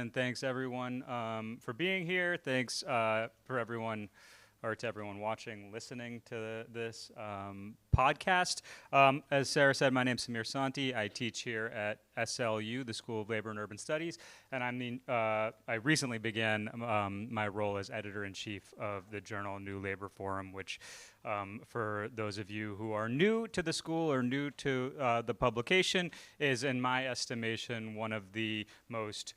and thanks everyone for being here. Thanks for everyone, or to everyone watching, listening to this podcast. As Sarah said, my name's Samir Santi. I teach here at SLU, the School of Labor and Urban Studies, and I recently began my role as editor-in-chief of the journal New Labor Forum, which for those of you who are new to the school or new to the publication, is, in my estimation, one of the most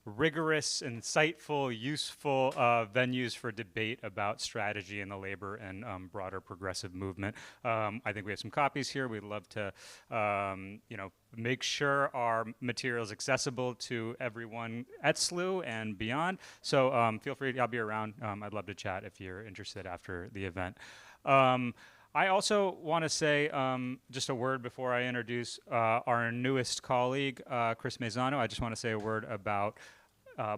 rigorous, insightful, useful venues for debate about strategy in the labor and broader progressive movement. I think we have some copies here. We'd love to, make sure our material is accessible to everyone at SLU and beyond. So feel free. I'll be around. I'd love to chat if you're interested after the event. I also want to say just a word before I introduce our newest colleague, Chris Maisano. I just want to say a word about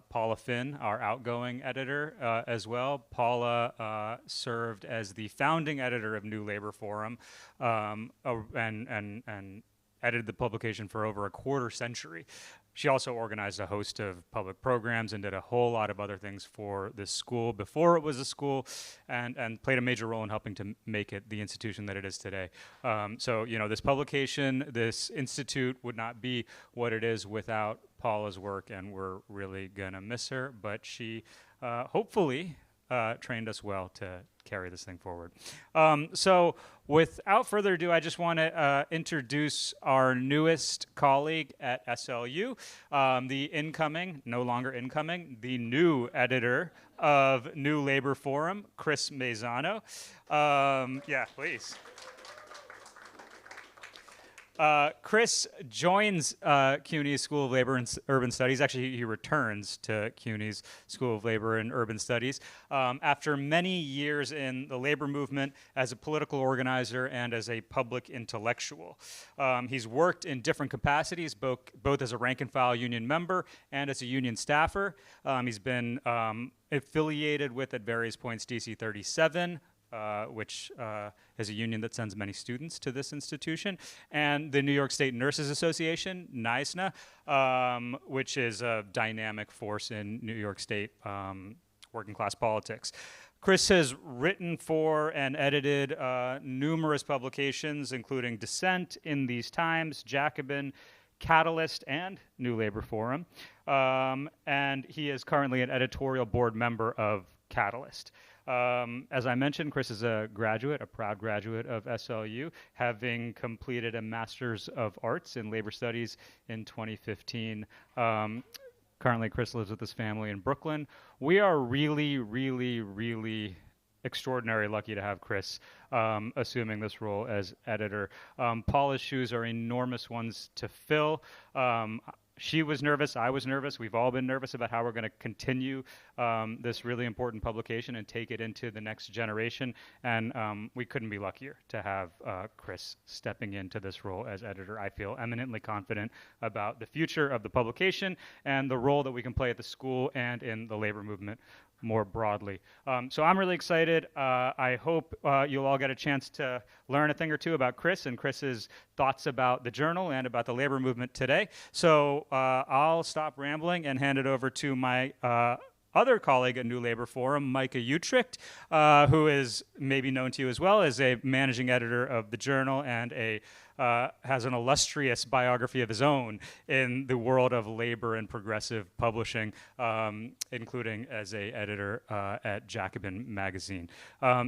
Paula Finn, our outgoing editor, as well. Paula served as the founding editor of New Labor Forum and edited the publication for over a quarter century. She also organized a host of public programs and did a whole lot of other things for this school before it was a school, and played a major role in helping to make it the institution that it is today. So, this publication, this institute would not be what it is without Paula's work, and we're really going to miss her, but she hopefully trained us well to carry this thing forward. So without further ado, I just want to introduce our newest colleague at SLU, no longer incoming, the new editor of New Labor Forum, Chris Maisano. Yeah, please. Chris joins CUNY's School of Labor and Urban Studies. Actually, he returns to CUNY's School of Labor and Urban Studies after many years in the labor movement as a political organizer and as a public intellectual. He's worked in different capacities, both as a rank-and-file union member and as a union staffer. He's been affiliated with, at various points, DC 37, which is a union that sends many students to this institution, and the New York State Nurses Association, NYSNA, which is a dynamic force in New York State working class politics. Chris has written for and edited numerous publications, including Dissent, In These Times, Jacobin, Catalyst, and New Labor Forum, and he is currently an editorial board member of Catalyst. As I mentioned, Chris is a proud graduate of SLU, having completed a Master's of Arts in Labor Studies in 2015. Currently, Chris lives with his family in Brooklyn. We are really, really, really extraordinarily lucky to have Chris assuming this role as editor. Paula's shoes are enormous ones to fill. She was nervous. I was nervous. We've all been nervous about how we're going to continue this really important publication and take it into the next generation. And we couldn't be luckier to have Chris stepping into this role as editor. I feel eminently confident about the future of the publication and the role that we can play at the school and in the labor movement more broadly. So I'm really excited. I hope you'll all get a chance to learn a thing or two about Chris and Chris's thoughts about the journal and about the labor movement today. So I'll stop rambling and hand it over to my other colleague at New Labor Forum, Micah Utrecht, who is maybe known to you as well as a managing editor of the journal and has an illustrious biography of his own in the world of labor and progressive publishing, including as a editor at Jacobin magazine.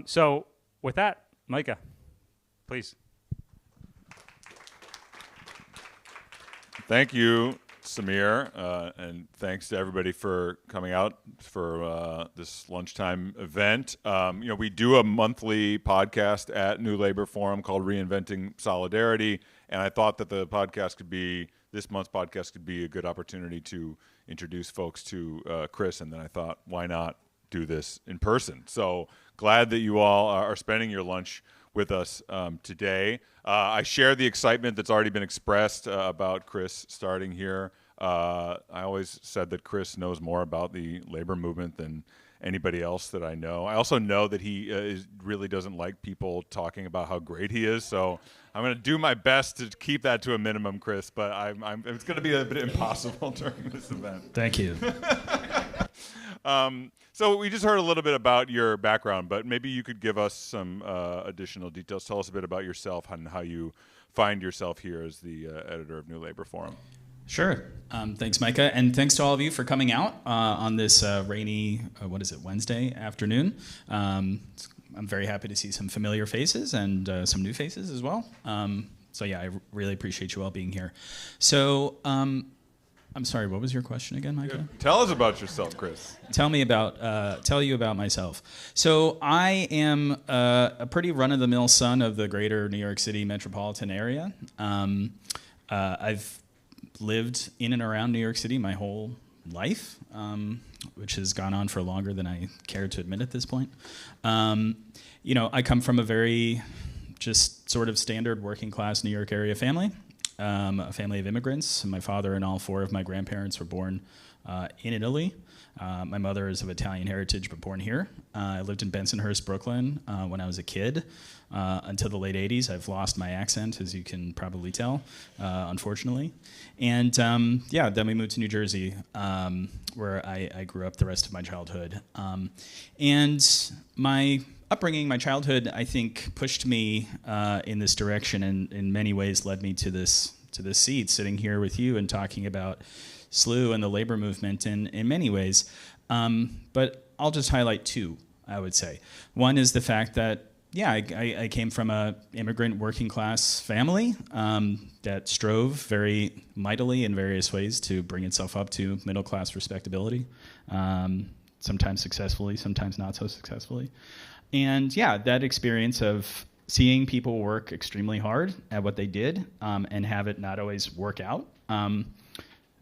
So with that, Micah, please. Thank you, Samir, and thanks to everybody for coming out for this lunchtime event. We do a monthly podcast at New Labor Forum called Reinventing Solidarity, and I thought that this month's podcast could be a good opportunity to introduce folks to Chris, and then I thought, why not do this in person? So glad that you all are spending your lunch with us today. I share the excitement that's already been expressed about Chris starting here I always said that Chris knows more about the labor movement than anybody else that I know. I also know that he really doesn't like people talking about how great he is, so I'm going to do my best to keep that to a minimum, Chris, but it's going to be a bit impossible during this event. Thank you. So we just heard a little bit about your background, but maybe you could give us some additional details. Tell us a bit about yourself and how you find yourself here as the editor of New Labor Forum. Sure. Thanks, Micah, and thanks to all of you for coming out on this rainy, Wednesday afternoon. I'm very happy to see some familiar faces and some new faces as well. So yeah, I really appreciate you all being here. So I'm sorry, what was your question again, Micah? Yeah. Tell us about yourself, Chris. Tell you about myself. So I am a pretty run-of-the-mill son of the greater New York City metropolitan area. I've lived in and around New York City my whole life, which has gone on for longer than I care to admit at this point. I come from a very just sort of standard working class New York area family, a family of immigrants. My father and all four of my grandparents were born in Italy. My mother is of Italian heritage, but born here. I lived in Bensonhurst, Brooklyn when I was a kid until the late 80s. I've lost my accent, as you can probably tell, unfortunately. And then we moved to New Jersey, where I grew up the rest of my childhood. And my upbringing, my childhood, I think, pushed me in this direction, and in many ways led me to this seat, sitting here with you and talking about SLU and the labor movement in many ways. But I'll just highlight two, I would say. One is the fact that, I came from an immigrant working class family that strove very mightily in various ways to bring itself up to middle class respectability, sometimes successfully, sometimes not so successfully. And that experience of seeing people work extremely hard at what they did and have it not always work out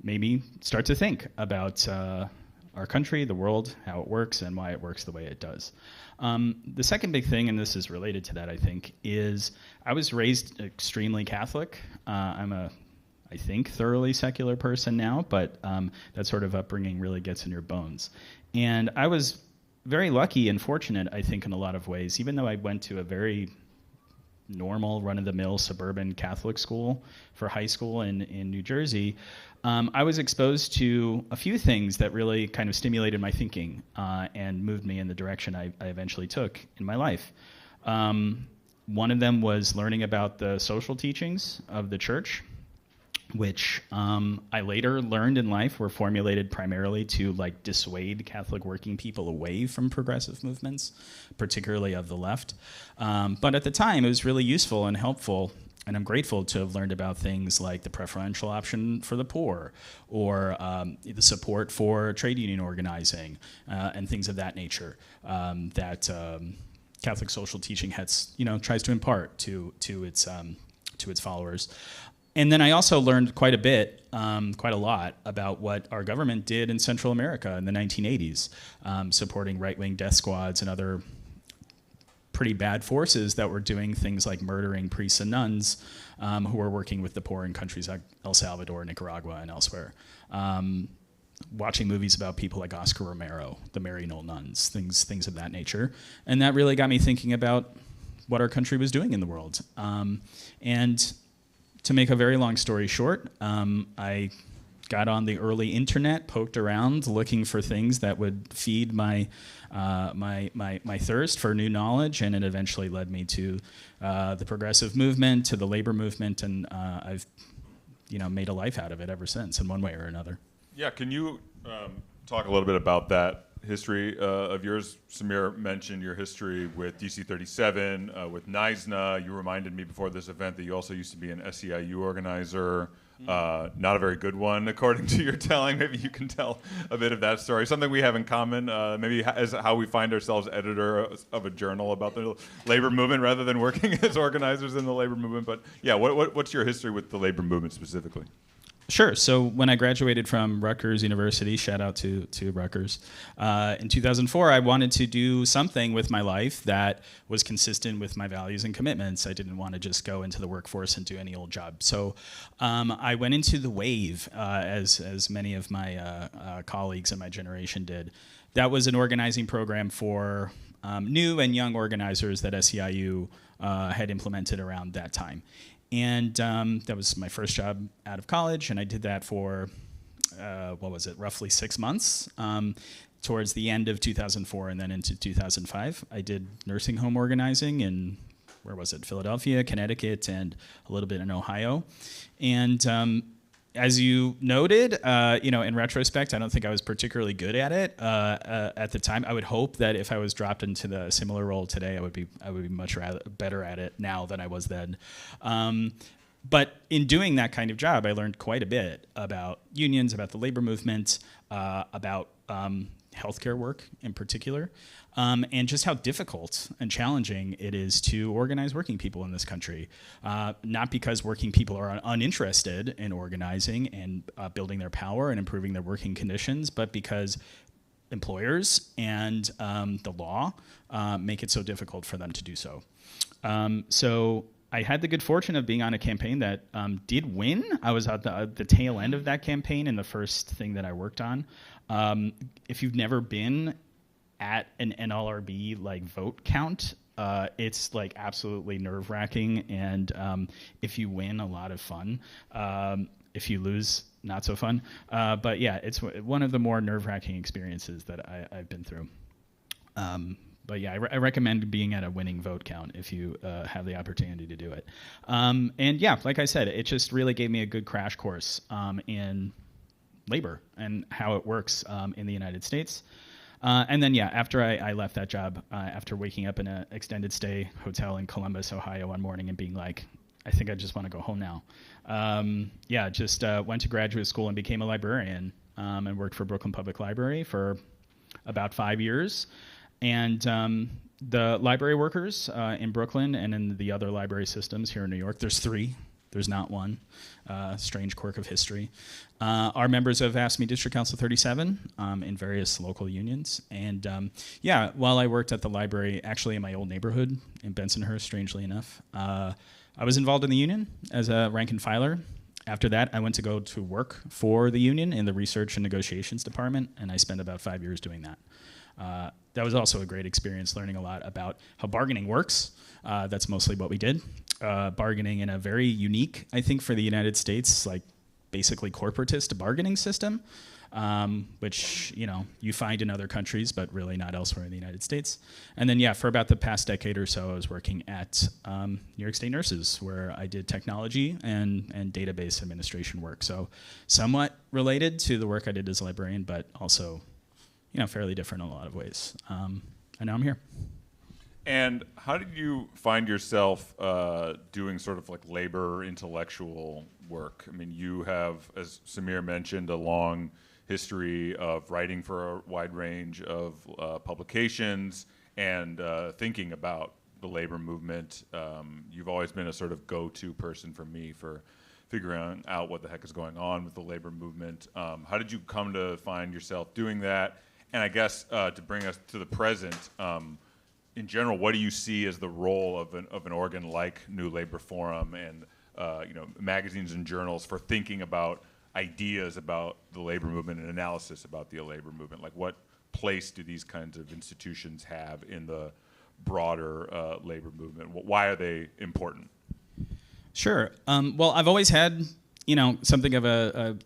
made me start to think about our country, the world, how it works, and why it works the way it does. The second big thing, and this is related to that, I think, is I was raised extremely Catholic. I'm I think, thoroughly secular person now, but that sort of upbringing really gets in your bones. And I was very lucky and fortunate, I think, in a lot of ways, even though I went to a very normal, run-of-the-mill suburban Catholic school for high school in New Jersey. I was exposed to a few things that really kind of stimulated my thinking and moved me in the direction I eventually took in my life. One of them was learning about the social teachings of the church, which I later learned in life were formulated primarily to dissuade Catholic working people away from progressive movements, particularly of the left. But at the time, it was really useful and helpful, and I'm grateful to have learned about things like the preferential option for the poor, or the support for trade union organizing, and things of that nature that Catholic social teaching tries to impart to its followers. And then I also learned quite a lot about what our government did in Central America in the 1980s, supporting right-wing death squads and other pretty bad forces that were doing things like murdering priests and nuns who were working with the poor in countries like El Salvador, Nicaragua, and elsewhere. Watching movies about people like Oscar Romero, the Maryknoll nuns, things of that nature. And that really got me thinking about what our country was doing in the world. And to make a very long story short, I got on the early internet, poked around, looking for things that would feed my thirst for new knowledge, and it eventually led me to the progressive movement, to the labor movement, and I've made a life out of it ever since, in one way or another. Yeah, can you talk a little bit about that history of yours? Samir mentioned your history with DC 37, with NISNA. You reminded me before this event that you also used to be an SEIU organizer. Not a very good one, according to your telling. Maybe you can tell a bit of that story. Something we have in common, maybe as how we find ourselves editor of a journal about the labor movement rather than working as organizers in the labor movement. But yeah, what's your history with the labor movement specifically? Sure. So when I graduated from Rutgers University, shout out to Rutgers, in 2004, I wanted to do something with my life that was consistent with my values and commitments. I didn't want to just go into the workforce and do any old job. So I went into the wave, as many of my colleagues in my generation did. That was an organizing program for new and young organizers that SEIU had implemented around that time. And that was my first job out of college, and I did that for, roughly 6 months, towards the end of 2004 and then into 2005. I did nursing home organizing in, Philadelphia, Connecticut, and a little bit in Ohio. And as you noted, in retrospect, I don't think I was particularly good at it at the time. I would hope that if I was dropped into the similar role today, I would be much better at it now than I was then. But in doing that kind of job, I learned quite a bit about unions, about the labor movement, about healthcare work in particular, and just how difficult and challenging it is to organize working people in this country. Not because working people are uninterested in organizing and building their power and improving their working conditions, but because employers and the law make it so difficult for them to do so. So I had the good fortune of being on a campaign that did win. I was at the tail end of that campaign and the first thing that I worked on. If you've never been at an NLRB vote count, it's absolutely nerve-wracking, and if you win, a lot of fun. If you lose, not so fun. But yeah, it's one of the more nerve-wracking experiences that I've been through. But yeah, I recommend being at a winning vote count if you have the opportunity to do it. And yeah, like I said, it just really gave me a good crash course in labor and how it works in the United States. And then, yeah, after I left that job, after waking up in an extended stay hotel in Columbus, Ohio one morning and being like, I think I just want to go home now. Just went to graduate school and became a librarian and worked for Brooklyn Public Library for about 5 years. And the library workers in Brooklyn and in the other library systems here in New York, there's 3. There's not one. Strange quirk of history. Are members of AFSCME District Council 37 in various local unions. And while I worked at the library, actually in my old neighborhood in Bensonhurst, strangely enough, I was involved in the union as a rank and filer. After that, I went to go to work for the union in the research and negotiations department, and I spent about 5 years doing that. That was also a great experience, learning a lot about how bargaining works. That's mostly what we did. Bargaining in a very unique, I think, for the United States, basically corporatist bargaining system, which you find in other countries, but really not elsewhere in the United States. And then, for about the past decade or so, I was working at New York State Nurses, where I did technology and database administration work. So somewhat related to the work I did as a librarian, but also fairly different in a lot of ways. And now I'm here. And how did you find yourself doing sort of labor intellectual work? I mean, you have, as Samir mentioned, a long history of writing for a wide range of publications and thinking about the labor movement. You've always been a sort of go-to person for me for figuring out what the heck is going on with the labor movement. How did you come to find yourself doing that? And I guess to bring us to the present, in general, what do you see as the role of an organ like New Labor Forum and magazines and journals for thinking about ideas about the labor movement and analysis about the labor movement? What place do these kinds of institutions have in the broader labor movement? Why are they important? Sure. Well, I've always had something of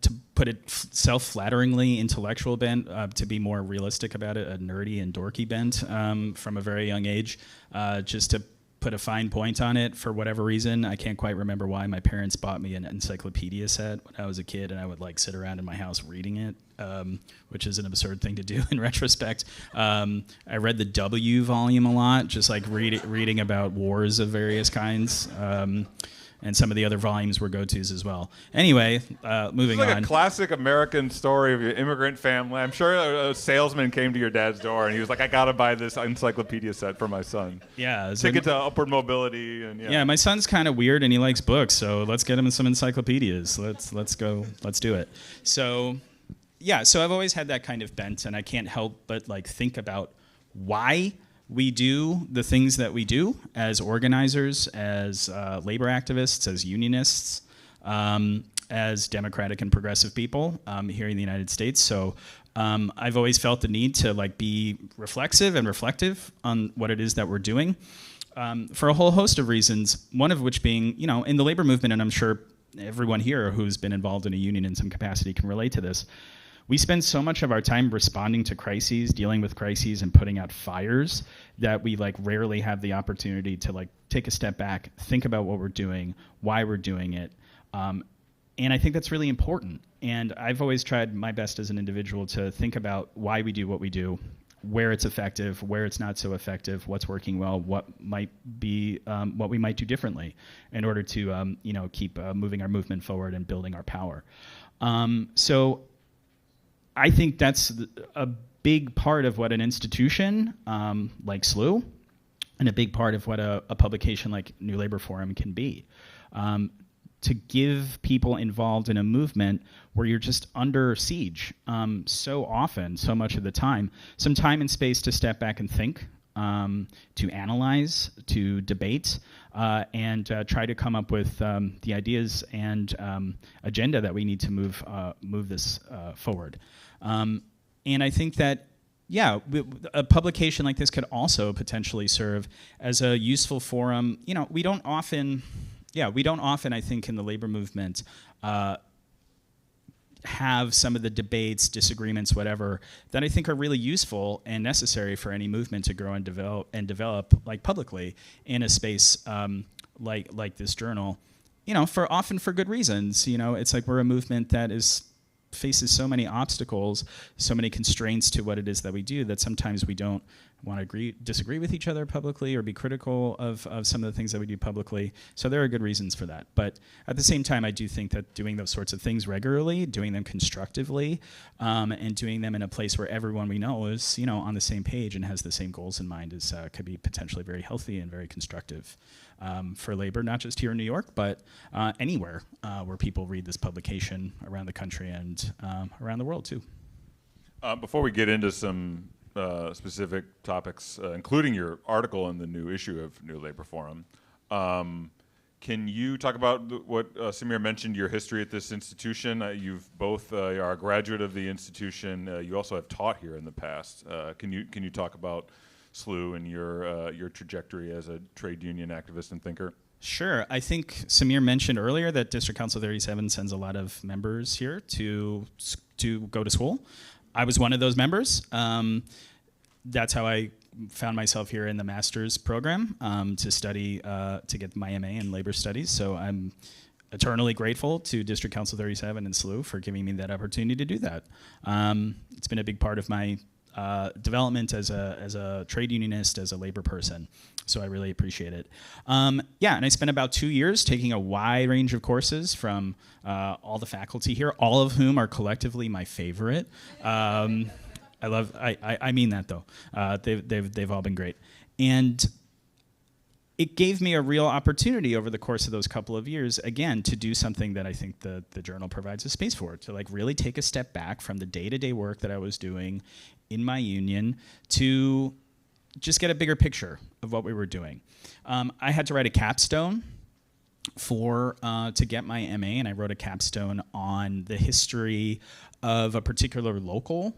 to put it self-flatteringly intellectual bent, to be more realistic about it, a nerdy and dorky bent from a very young age. Just to put a fine point on it, for whatever reason, I can't quite remember why, my parents bought me an encyclopedia set when I was a kid, and I would sit around in my house reading it, which is an absurd thing to do in retrospect. I read the W volume a lot, just reading about wars of various kinds. and some of the other volumes were go-tos as well. Anyway, moving It's like on. a classic American story of your immigrant family. I'm sure a salesman came to your dad's door and he was like, "I gotta buy this encyclopedia set for my son." Yeah, Ticket to Upward Mobility and yeah, my son's kind of weird and he likes books, so let's get him some encyclopedias. Let's go. Let's do it. So, yeah, so I've always had that kind of bent, and I can't help but like think about why we do the things that we do as organizers, as labor activists, as unionists, as democratic and progressive people here in the United States. So I've always felt the need to like be reflexive and reflective on what it is that we're doing for a whole host of reasons, one of which being, you know, in the labor movement, and I'm sure everyone here who's been involved in a union in some capacity can relate to this, we spend so much of our time responding to crises, dealing with crises, and putting out fires that we like rarely have the opportunity to like take a step back, think about what we're doing, why we're doing it. And I think that's really important. And I've always tried my best as an individual to think about why we do what we do, where it's effective, where it's not so effective, what's working well, what might be, what we might do differently in order to, you know, keep moving our movement forward and building our power. So I think that's a big part of what an institution like SLU and a big part of what a publication like New Labor Forum can be. To give people involved in a movement where you're just under siege so often, so much of the time, some time and space to step back and think, to analyze, to debate, and try to come up with the ideas and agenda that we need to move this forward. And I think that, yeah, a publication like this could also potentially serve as a useful forum. You know, we don't often, I think, in the labor movement, have some of the debates, disagreements, whatever, that I think are really useful and necessary for any movement to grow and develop like publicly in a space like this journal. You know, often for good reasons. You know, it's like we're a movement that faces so many obstacles, so many constraints to what it is that we do, that sometimes we don't want to disagree with each other publicly or be critical of some of the things that we do publicly. So there are good reasons for that. But at the same time, I do think that doing those sorts of things regularly, doing them constructively, and doing them in a place where everyone we know is, you know, on the same page and has the same goals in mind could be potentially very healthy and very constructive for labor, not just here in New York, but anywhere where people read this publication around the country and around the world too. Before we get into some specific topics, including your article in the new issue of New Labor Forum, can you talk about what Samir mentioned, your history at this institution? You've both are a graduate of the institution. You also have taught here in the past. Can you talk about SLU and your trajectory as a trade union activist and thinker? Sure. I think Samir mentioned earlier that District Council 37 sends a lot of members here to go to school. I was one of those members. That's how I found myself here in the master's program to study, to get my MA in labor studies. So I'm eternally grateful to District Council 37 and SLU for giving me that opportunity to do that. It's been a big part of my development as a trade unionist, as a labor person. So I really appreciate it. Yeah, and I spent about 2 years taking a wide range of courses from all the faculty here, all of whom are collectively my favorite. I mean that though. They've all been great. And it gave me a real opportunity over the course of those couple of years, again, to do something that I think the journal provides a space for, to like really take a step back from the day-to-day work that I was doing in my union to just get a bigger picture of what we were doing. I had to write a capstone to get my MA, and I wrote a capstone on the history of a particular local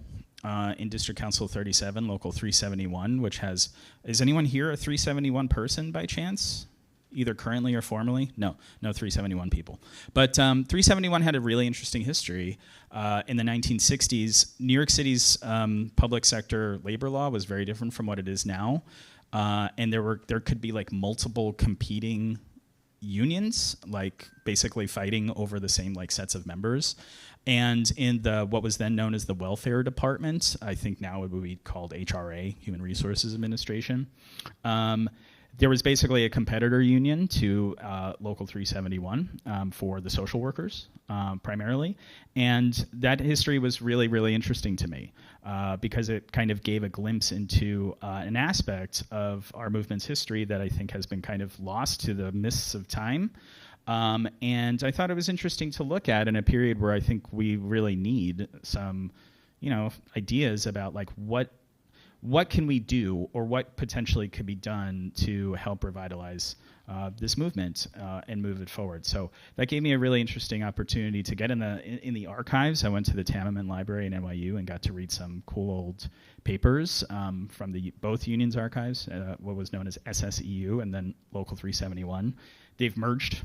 in District Council 37, Local 371, which is anyone here a 371 person by chance? Either currently or formerly? No 371 people. But 371 had a really interesting history. In the 1960s, New York City's public sector labor law was very different from what it is now. And there could be like multiple competing unions, like basically fighting over the same like sets of members. And in what was then known as the Welfare Department, I think now it would be called HRA, Human Resources Administration, there was basically a competitor union to Local 371 for the social workers primarily. And that history was really, really interesting to me because it kind of gave a glimpse into an aspect of our movement's history that I think has been kind of lost to the mists of time. And I thought it was interesting to look at in a period where I think we really need some, ideas about like what can we do or what potentially could be done to help revitalize this movement and move it forward. So that gave me a really interesting opportunity to get in the archives. I went to the Tamman Library in NYU and got to read some cool old papers from both unions' archives, what was known as SSEU and then Local 371. They've merged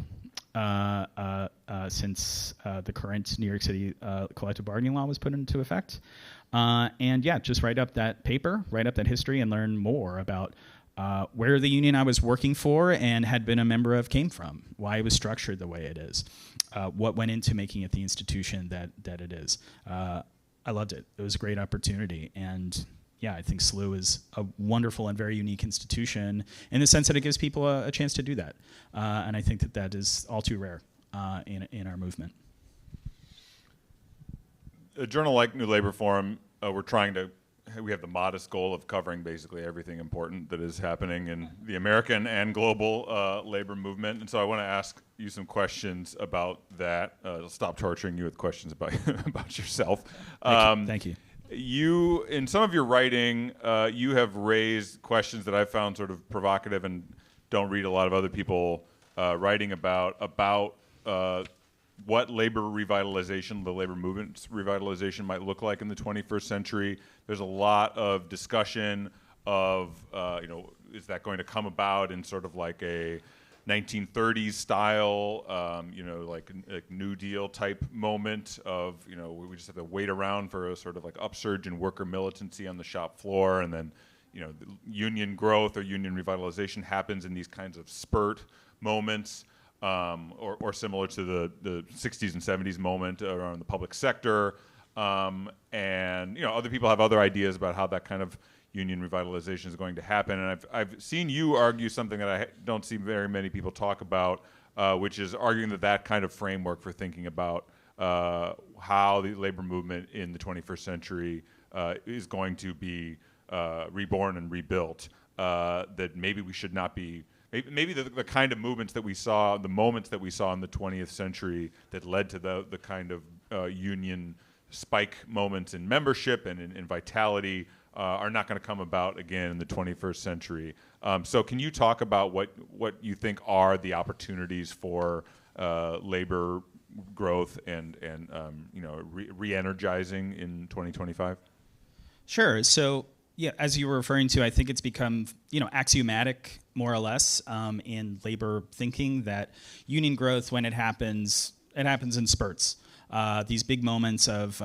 since the current New York City collective bargaining law was put into effect. And just write up that paper, write up that history, and learn more about where the union I was working for and had been a member of came from, why it was structured the way it is, what went into making it the institution that it is. I loved it. It was a great opportunity. And I think SLU is a wonderful and very unique institution in the sense that it gives people a chance to do that. And I think that is all too rare in our movement. A journal like New Labor Forum, we have the modest goal of covering basically everything important that is happening in the American and global labor movement. And so I want to ask you some questions about that. I'll stop torturing you with questions about about yourself. Thank you. You, in some of your writing, you have raised questions that I found sort of provocative and don't read a lot of other people writing about what labor revitalization, the labor movement's revitalization might look like in the 21st century. There's a lot of discussion of, is that going to come about in sort of like a 1930s style, like New Deal type moment of, we just have to wait around for a sort of like upsurge in worker militancy on the shop floor, and then, the union growth or union revitalization happens in these kinds of spurt moments. Or similar to the 60s and 70s moment around the public sector. And other people have other ideas about how that kind of union revitalization is going to happen. And I've seen you argue something that I don't see very many people talk about, which is arguing that kind of framework for thinking about how the labor movement in the 21st century is going to be reborn and rebuilt, that maybe we should not be. Maybe the kind of movements that we saw, the moments that we saw in the 20th century that led to the kind of union spike moments in membership and in vitality are not going to come about again in the 21st century. So can you talk about what you think are the opportunities for labor growth and re-energizing in 2025? Sure. So as you were referring to, I think it's become axiomatic more or less in labor thinking that union growth, when it happens in spurts. These big moments of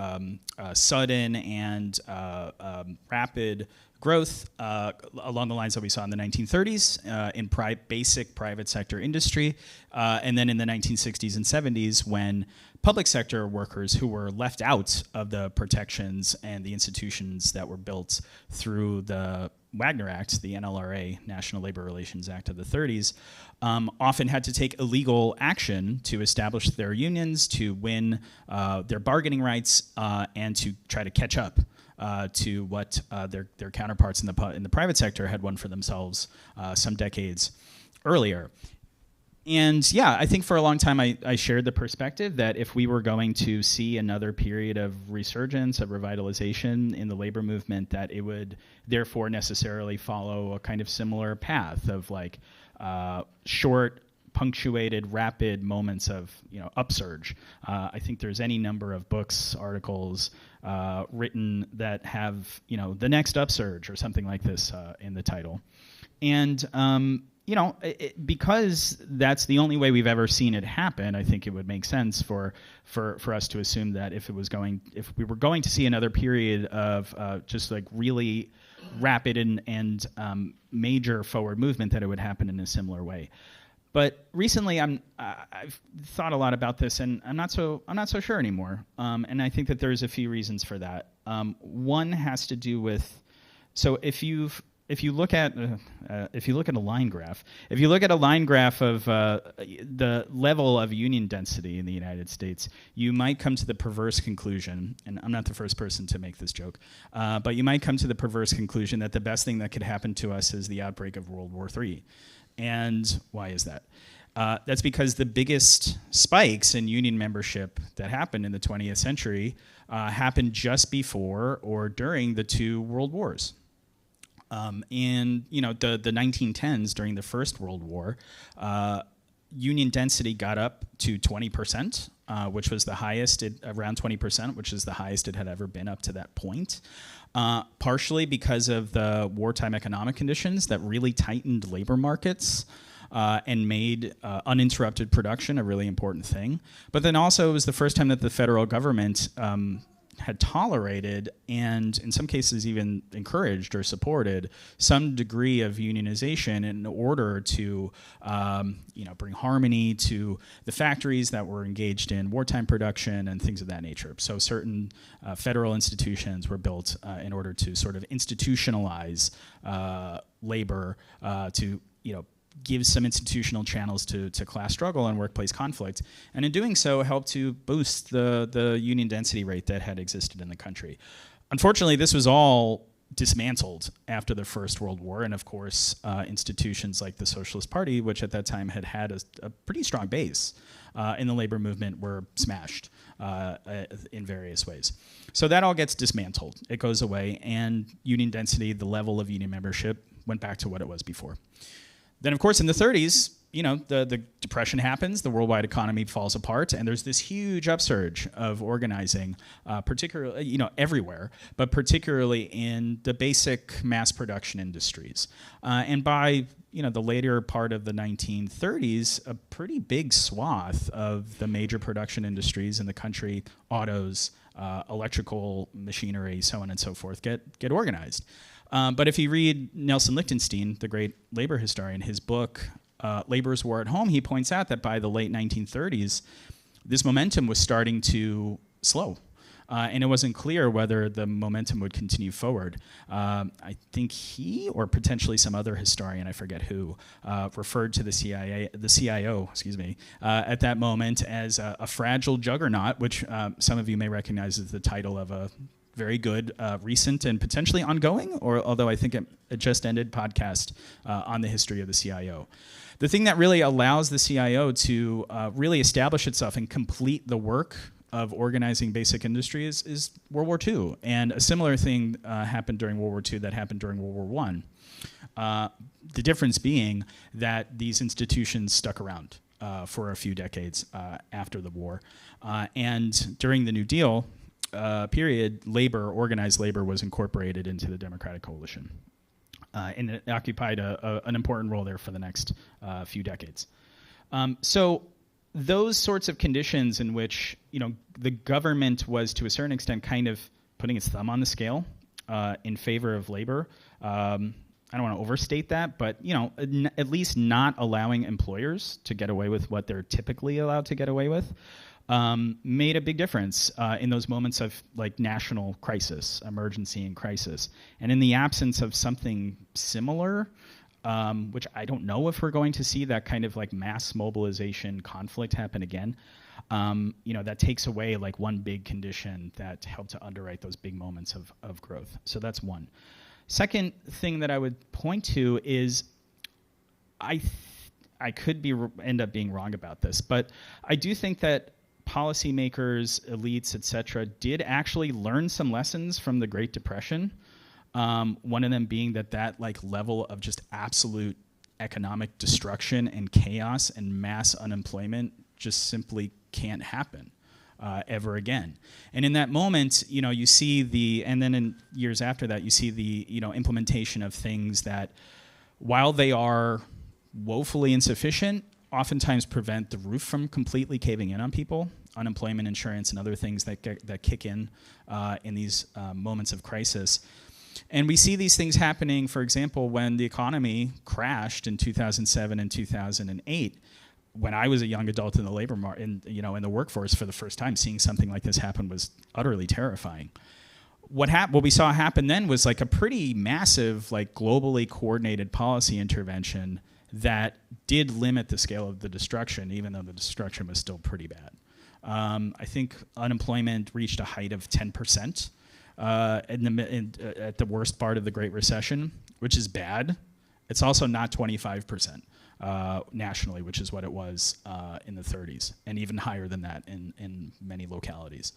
sudden and rapid growth along the lines that we saw in the 1930s in basic private sector industry, and then in the 1960s and 70s when public sector workers who were left out of the protections and the institutions that were built through the Wagner Act, the NLRA, National Labor Relations Act of the 30s, often had to take illegal action to establish their unions, to win their bargaining rights, and to try to catch up to what their counterparts in the private sector had won for themselves some decades earlier. And I think for a long time I shared the perspective that if we were going to see another period of resurgence, of revitalization in the labor movement, that it would therefore necessarily follow a kind of similar path of like short, punctuated, rapid moments of upsurge. I think there's any number of books, articles written that have the next upsurge or something like this in the title, and because that's the only way we've ever seen it happen, I think it would make sense for us to assume that if we were going to see another period of just like really rapid and major forward movement, that it would happen in a similar way. But recently, I've thought a lot about this, and I'm not so sure anymore. And I think that there's a few reasons for that. One has to do with, so if you've if you look at a line graph, of the level of union density in the United States, you might come to the perverse conclusion, and I'm not the first person to make this joke, but you might come to the perverse conclusion that the best thing that could happen to us is the outbreak of World War III. And why is that? That's because the biggest spikes in union membership that happened in the 20th century happened just before or during the two world wars. In the 1910s, during the First World War, union density got up to 20%, which was the highest, around 20%, which is the highest it had ever been up to that point. Partially because of the wartime economic conditions that really tightened labor markets and made uninterrupted production a really important thing. But then also it was the first time that the federal government had tolerated and in some cases even encouraged or supported some degree of unionization in order to bring harmony to the factories that were engaged in wartime production and things of that nature. So certain federal institutions were built in order to sort of institutionalize labor to give some institutional channels to class struggle and workplace conflict, and in doing so helped to boost the union density rate that had existed in the country. Unfortunately, this was all dismantled after the First World War, and of course institutions like the Socialist Party, which at that time had a pretty strong base in the labor movement, were smashed in various ways. So that all gets dismantled. It goes away, and union density, the level of union membership, went back to what it was before. Then, of course, in the 30s, the Depression happens, the worldwide economy falls apart, and there's this huge upsurge of organizing, particularly, everywhere, but particularly in the basic mass production industries. And by, the later part of the 1930s, a pretty big swath of the major production industries in the country, autos, electrical machinery, so on and so forth, get organized. But if you read Nelson Lichtenstein, the great labor historian, his book, Labor's War at Home, he points out that by the late 1930s, this momentum was starting to slow. And it wasn't clear whether the momentum would continue forward. I think he, or potentially some other historian, I forget who, referred to the CIO, at that moment as a fragile juggernaut, which some of you may recognize as the title of a very good, recent, and potentially ongoing, or although I think it just ended, podcast on the history of the CIO. The thing that really allows the CIO to really establish itself and complete the work of organizing basic industry is World War II. And a similar thing happened during World War II that happened during World War I. The difference being that these institutions stuck around for a few decades after the war. And during the New Deal period, organized labor was incorporated into the Democratic Coalition. And it occupied an important role there for the next few decades. So those sorts of conditions in which the government was to a certain extent kind of putting its thumb on the scale in favor of labor. I don't want to overstate that, but at least not allowing employers to get away with what they're typically allowed to get away with. Made a big difference in those moments of national crisis, emergency and crisis. And in the absence of something similar, which I don't know if we're going to see that kind of mass mobilization conflict happen again, that takes away one big condition that helped to underwrite those big moments of growth. So that's one. Second thing that I would point to is I could end up being wrong about this, but I do think that policymakers, elites, etc., did actually learn some lessons from the Great Depression. One of them being that level of just absolute economic destruction and chaos and mass unemployment just simply can't happen ever again. And in that moment, you see and then in years after that, you see the implementation of things that, while they are woefully insufficient, oftentimes prevent the roof from completely caving in on people. Unemployment insurance and other things that kick in these moments of crisis. And we see these things happening, for example, when the economy crashed in 2007 and 2008. When I was a young adult in the labor market, in the workforce for the first time, seeing something like this happen was utterly terrifying. what we saw happen then was like a pretty massive, like globally coordinated policy intervention that did limit the scale of the destruction, even though the destruction was still pretty bad. I think unemployment reached a height of 10% at the worst part of the Great Recession, which is bad. It's also not 25% nationally, which is what it was in the 30s, and even higher than that in many localities.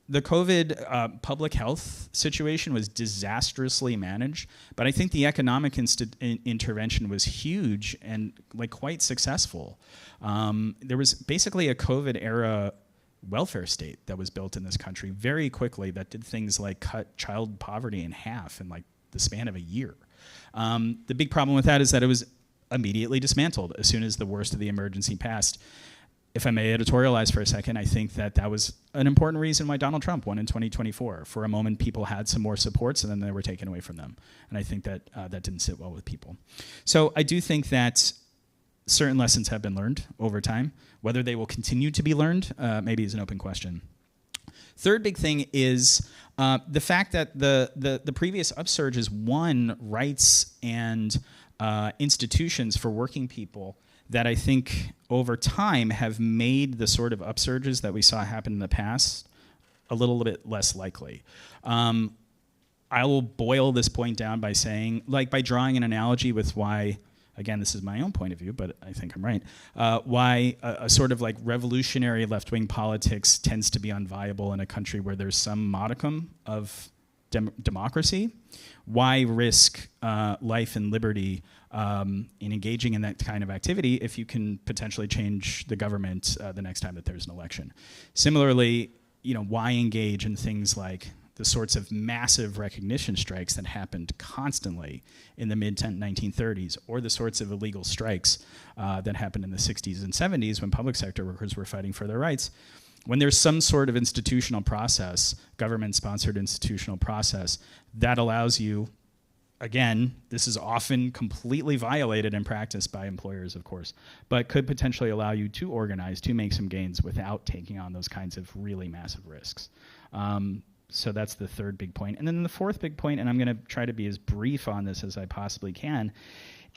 The COVID public health situation was disastrously managed, but I think the economic intervention was huge and like quite successful. There was basically a COVID era welfare state that was built in this country very quickly that did things like cut child poverty in half in like the span of a year. The big problem with that is that it was immediately dismantled as soon as the worst of the emergency passed. If I may editorialize for a second, I think that was an important reason why Donald Trump won in 2024. For a moment, people had some more supports, and then they were taken away from them. And I think that that didn't sit well with people. So I do think that certain lessons have been learned over time. Whether they will continue to be learned, maybe is an open question. Third big thing is the fact that the previous upsurges won rights and institutions for working people that I think over time have made the sort of upsurges that we saw happen in the past a little bit less likely. I will boil this point down by saying, like by drawing an analogy with why, again, this is my own point of view, but I think I'm right, why a sort of like revolutionary left-wing politics tends to be unviable in a country where there's some modicum of democracy. Why risk life and liberty in engaging in that kind of activity if you can potentially change the government the next time that there's an election? Similarly, why engage in things like the sorts of massive recognition strikes that happened constantly in the mid-1930s, or the sorts of illegal strikes that happened in the 60s and 70s when public sector workers were fighting for their rights? When there's some sort of institutional process, government-sponsored institutional process, that allows you, again, this is often completely violated in practice by employers, of course, but could potentially allow you to organize, to make some gains without taking on those kinds of really massive risks. So that's the third big point. And then the fourth big point, and I'm going to try to be as brief on this as I possibly can,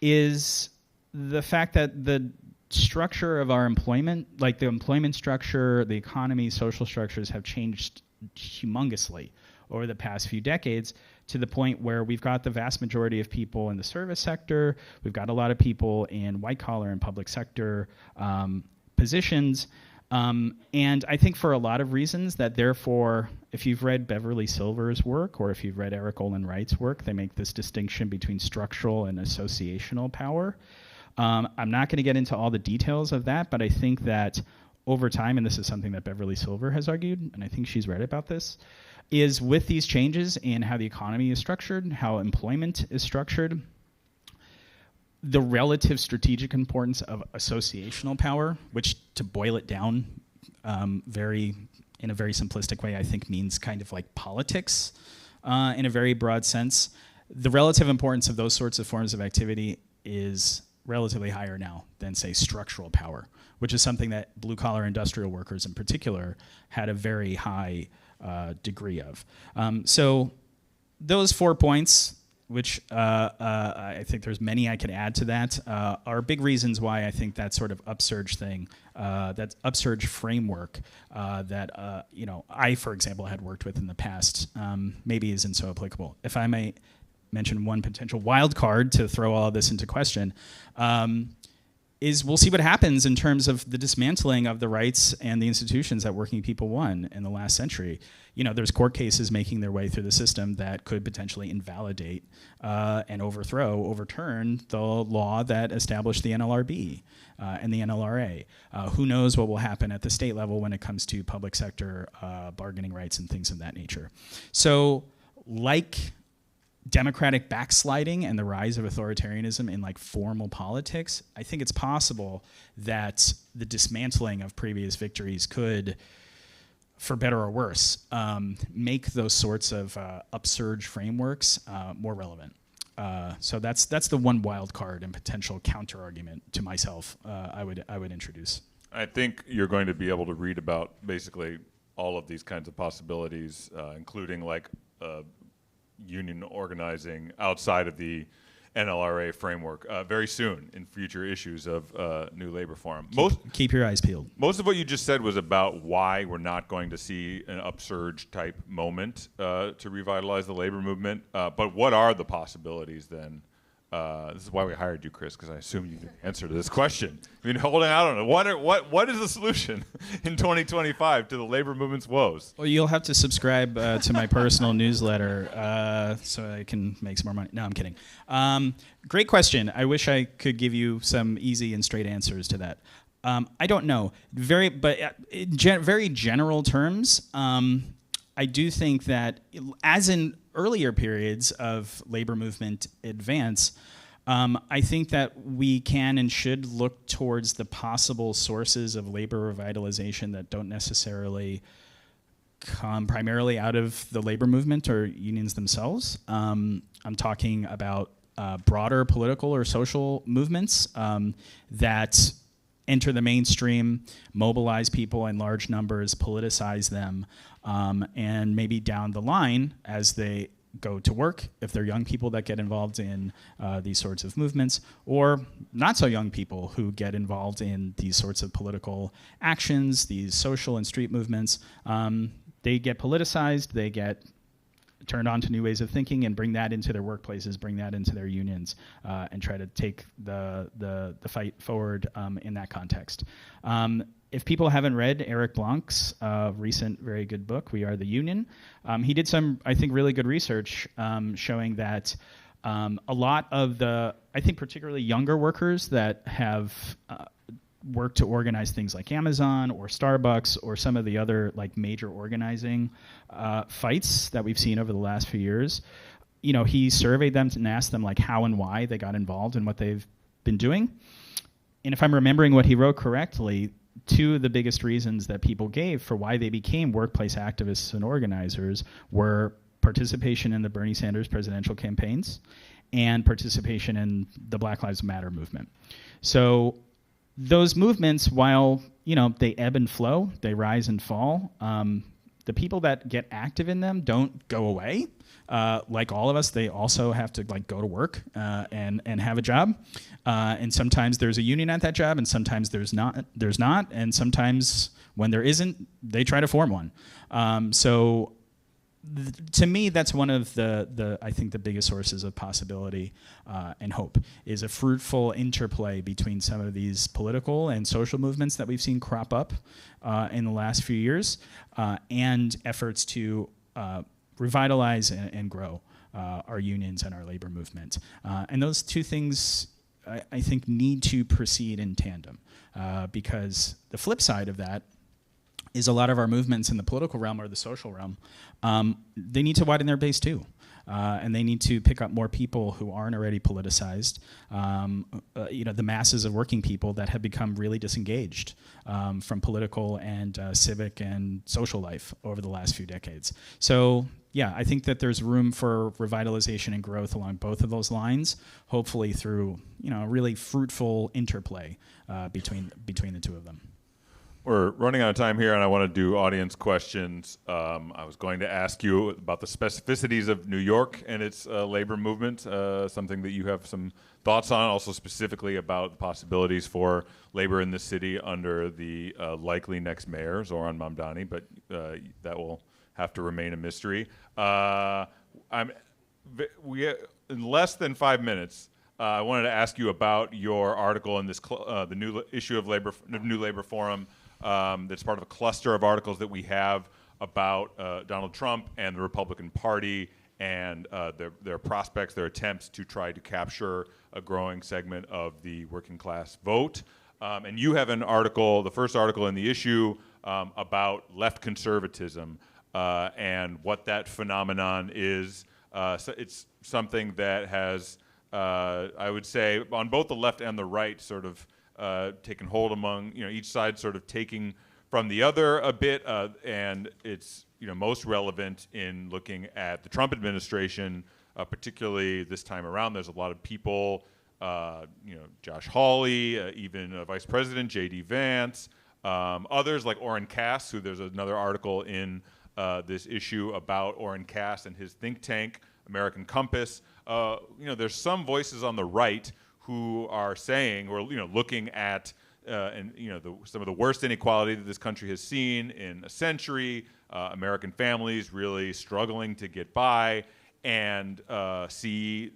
is the fact that the structure of our employment, like the employment structure, the economy, social structures have changed humongously over the past few decades, to the point where we've got the vast majority of people in the service sector, we've got a lot of people in white-collar and public sector positions, and I think for a lot of reasons that therefore, if you've read Beverly Silver's work, or if you've read Eric Olin Wright's work, they make this distinction between structural and associational power. I'm not going to get into all the details of that, but I think that over time, and this is something that Beverly Silver has argued, and I think she's read about this, is with these changes in how the economy is structured, how employment is structured, the relative strategic importance of associational power, which, to boil it down in a very simplistic way, I think means kind of like politics in a very broad sense. The relative importance of those sorts of forms of activity is relatively higher now than, say, structural power, which is something that blue-collar industrial workers in particular had a very high degree of. So those 4 points, which I think there's many I could add to that, are big reasons why I think that sort of upsurge thing, that upsurge framework that I, for example, had worked with in the past, maybe isn't so applicable. If I may mention one potential wild card to throw all of this into question, is we'll see what happens in terms of the dismantling of the rights and the institutions that working people won in the last century. There's court cases making their way through the system that could potentially invalidate and overturn the law that established the NLRB and the NLRA. Who knows what will happen at the state level when it comes to public sector bargaining rights and things of that nature. So, like democratic backsliding and the rise of authoritarianism in like formal politics, I think it's possible that the dismantling of previous victories could, for better or worse, make those sorts of upsurge frameworks more relevant. So that's the one wild card and potential counter argument to myself I would introduce. I think you're going to be able to read about basically all of these kinds of possibilities, including like union organizing outside of the NLRA framework very soon in future issues of New Labor Forum. Keep your eyes peeled. Most of what you just said was about why we're not going to see an upsurge type moment to revitalize the labor movement. But what are the possibilities then? This is why we hired you, Chris, because I assume you knew the answer to this question. I mean, holding out on it. What is the solution in 2025 to the labor movement's woes? Well, you'll have to subscribe to my personal newsletter so I can make some more money. No, I'm kidding. Great question. I wish I could give you some easy and straight answers to that. I don't know. In very general terms, I do think that, as in earlier periods of labor movement advance, I think that we can and should look towards the possible sources of labor revitalization that don't necessarily come primarily out of the labor movement or unions themselves. I'm talking about broader political or social movements that enter the mainstream, mobilize people in large numbers, politicize them, and maybe down the line, as they go to work, if they're young people that get involved in these sorts of movements, or not so young people who get involved in these sorts of political actions, these social and street movements, they get politicized, they get turned on to new ways of thinking and bring that into their workplaces, bring that into their unions, and try to take the fight forward in that context. If people haven't read Eric Blanc's recent very good book, We Are the Union, he did some, I think, really good research showing that a lot of the, I think particularly younger workers that have worked to organize things like Amazon or Starbucks or some of the other like major organizing fights that we've seen over the last few years, you know, he surveyed them and asked them like how and why they got involved in what they've been doing. And if I'm remembering what he wrote correctly, two of the biggest reasons that people gave for why they became workplace activists and organizers were participation in the Bernie Sanders presidential campaigns and participation in the Black Lives Matter movement. So those movements, while, you know, they ebb and flow, they rise and fall, the people that get active in them don't go away. Like all of us, they also have to like go to work and have a job. And sometimes there's a union at that job, and sometimes there's not. And sometimes when there isn't, they try to form one. To me, that's one of the I think the biggest sources of possibility and hope is a fruitful interplay between some of these political and social movements that we've seen crop up in the last few years and efforts to revitalize and grow our unions and our labor movement. And those two things, I think, need to proceed in tandem because the flip side of that is a lot of our movements in the political realm or the social realm, they need to widen their base too. And they need to pick up more people who aren't already politicized, you know, the masses of working people that have become really disengaged from political and civic and social life over the last few decades. So yeah, I think that there's room for revitalization and growth along both of those lines, hopefully through, you know, a really fruitful interplay between the two of them. We're running out of time here, and I want to do audience questions. I was going to ask you about the specificities of New York and its labor movement, something that you have some thoughts on, also specifically about the possibilities for labor in the city under the likely next mayor, Zoran Mamdani, but that will have to remain a mystery. In less than 5 minutes, I wanted to ask you about your article in this the new issue of New Labor Forum. That's part of a cluster of articles that we have about Donald Trump and the Republican Party and their prospects, their attempts to try to capture a growing segment of the working class vote. And you have an article, the first article in the issue, about left conservatism and what that phenomenon is. So it's something that has, I would say, on both the left and the right, sort of taken hold among, you know, each side sort of taking from the other a bit, and it's, you know, most relevant in looking at the Trump administration, particularly this time around. There's a lot of people, you know, Josh Hawley, even Vice President J.D. Vance, Others like Orrin Cass, who there's another article in this issue about Orrin Cass and his think tank, American Compass. There's some voices on the right who are saying, or looking at, some of the worst inequality that this country has seen in a century. American families really struggling to get by, and see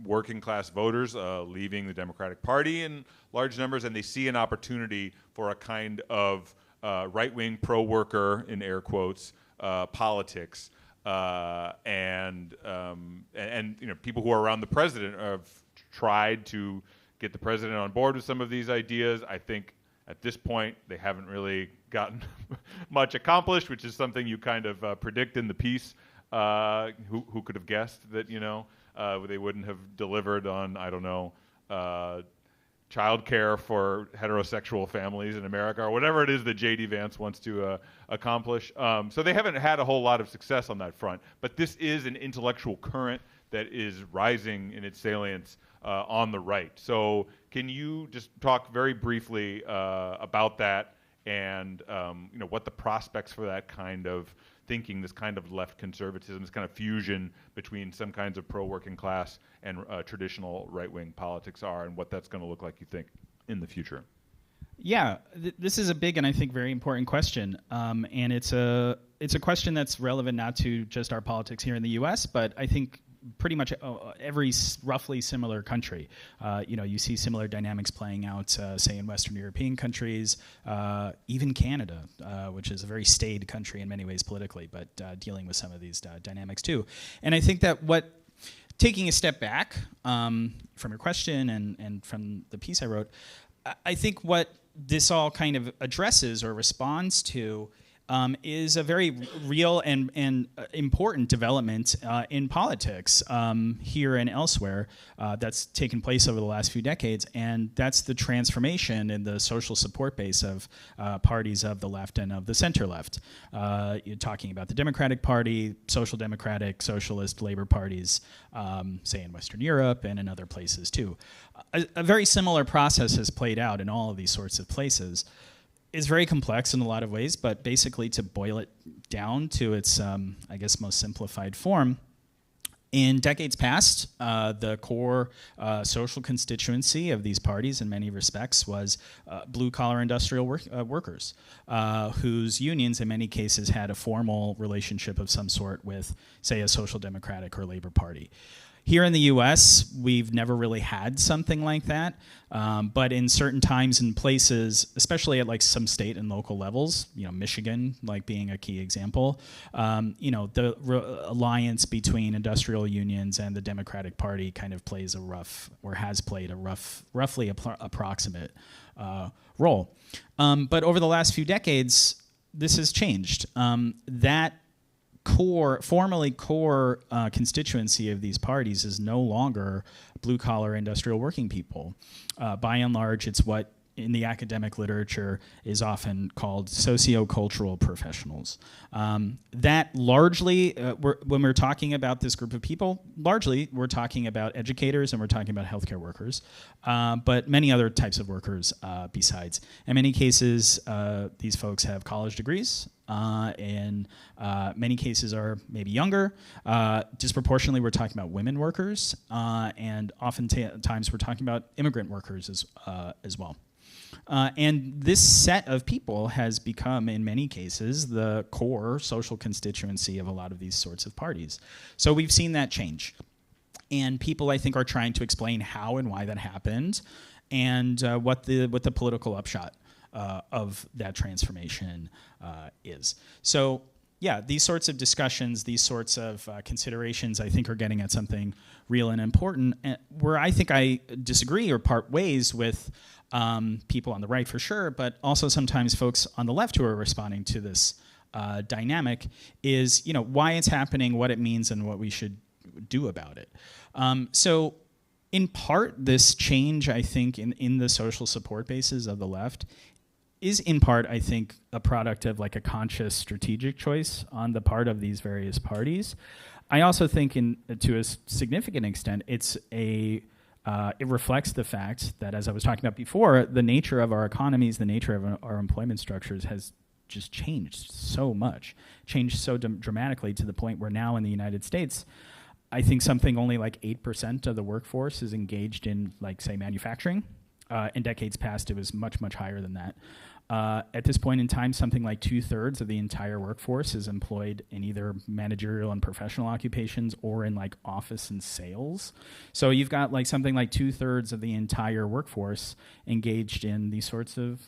working class voters leaving the Democratic Party in large numbers, and they see an opportunity for a kind of right-wing pro-worker, in air quotes, politics, and people who are around the president have tried to get the president on board with some of these ideas. I think at this point they haven't really gotten much accomplished, which is something you kind of predict in the piece. Who could have guessed that they wouldn't have delivered on, I don't know, child care for heterosexual families in America, or whatever it is that J.D. Vance wants to accomplish. So they haven't had a whole lot of success on that front. But this is an intellectual current that is rising in its salience on the right. So can you just talk very briefly about that, and what the prospects for that kind of thinking, this kind of left conservatism, this kind of fusion between some kinds of pro-working class and traditional right-wing politics are, and what that's going to look like, you think, in the future? Yeah, this is a big and I think very important question, and it's a question that's relevant not to just our politics here in the U.S., but I think pretty much every roughly similar country. You see similar dynamics playing out, say, in Western European countries, even Canada, which is a very staid country in many ways politically, but dealing with some of these dynamics too. And I think that taking a step back from your question and from the piece I wrote, I think what this all kind of addresses or responds to is a very real and important development in politics here and elsewhere that's taken place over the last few decades, and that's the transformation in the social support base of parties of the left and of the center left. You're talking about the Democratic Party, Social Democratic, Socialist, Labor parties, say in Western Europe and in other places too. A very similar process has played out in all of these sorts of places. Is very complex in a lot of ways, but basically to boil it down to its, I guess, most simplified form, in decades past, the core social constituency of these parties in many respects was blue-collar industrial workers, whose unions in many cases had a formal relationship of some sort with, say, a social democratic or labor party. Here in the U.S., we've never really had something like that, but in certain times and places, especially at like some state and local levels, Michigan like being a key example, the alliance between industrial unions and the Democratic Party kind of plays has played a roughly approximate role. But over the last few decades, this has changed. That formerly core constituency of these parties is no longer blue-collar industrial working people. By and large, it's what in the academic literature is often called sociocultural professionals. That largely, when we're talking about this group of people, largely we're talking about educators and we're talking about healthcare workers, but many other types of workers besides. In many cases, these folks have college degrees. In many cases are maybe younger. Disproportionately, we're talking about women workers, and oftentimes we're talking about immigrant workers as well. And this set of people has become, in many cases, the core social constituency of a lot of these sorts of parties. So we've seen that change. And people, I think, are trying to explain how and why that happened, and what the political upshot of that transformation is. So yeah, these sorts of discussions, these sorts of considerations, I think are getting at something real and important, where I think I disagree or part ways with people on the right for sure, but also sometimes folks on the left who are responding to this dynamic is, why it's happening, what it means, and what we should do about it. So in part, this change, I think, in the social support bases of the left is in part, I think, a product of like a conscious strategic choice on the part of these various parties. I also think to a significant extent, it's a it reflects the fact that, as I was talking about before, the nature of our economies, the nature of our employment structures has just changed so much, changed so dramatically to the point where now in the United States, I think something only like 8% of the workforce is engaged in, like, say, manufacturing. In decades past, it was much, much higher than that. At this point in time, something like 2/3 of the entire workforce is employed in either managerial and professional occupations or in like office and sales. So you've got like something like 2/3 of the entire workforce engaged in these sorts of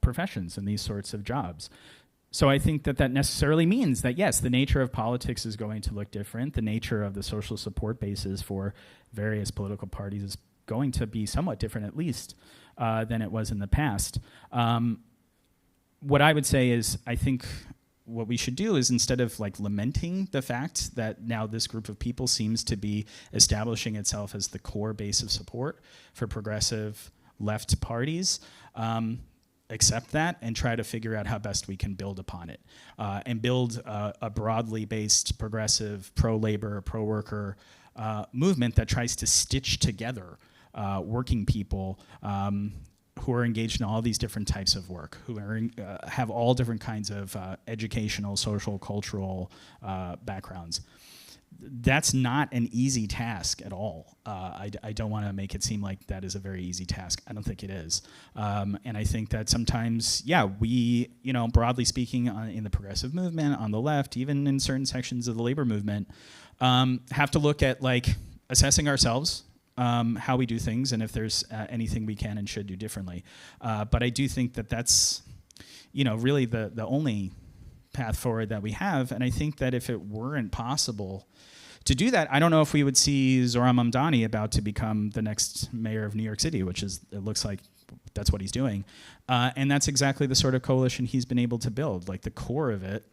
professions and these sorts of jobs. So I think that necessarily means that, yes, the nature of politics is going to look different. The nature of the social support bases for various political parties is going to be somewhat different, at least, than it was in the past. What I would say is, I think what we should do is, instead of like lamenting the fact that now this group of people seems to be establishing itself as the core base of support for progressive left parties, accept that and try to figure out how best we can build upon it, and build a broadly based progressive pro-labor, pro-worker movement that tries to stitch together working people who are engaged in all these different types of work, who are have all different kinds of educational, social, cultural backgrounds. That's not an easy task at all. I don't want to make it seem like that is a very easy task. I don't think it is. And I think that sometimes, yeah, we, broadly speaking, in the progressive movement, on the left, even in certain sections of the labor movement, have to look at like assessing ourselves, how we do things, and if there's anything we can and should do differently. But I do think that that's, really the only path forward that we have. And I think that if it weren't possible to do that, I don't know if we would see Zohran Mamdani about to become the next mayor of New York City, which is, it looks like that's what he's doing. And that's exactly the sort of coalition he's been able to build. Like, the core of it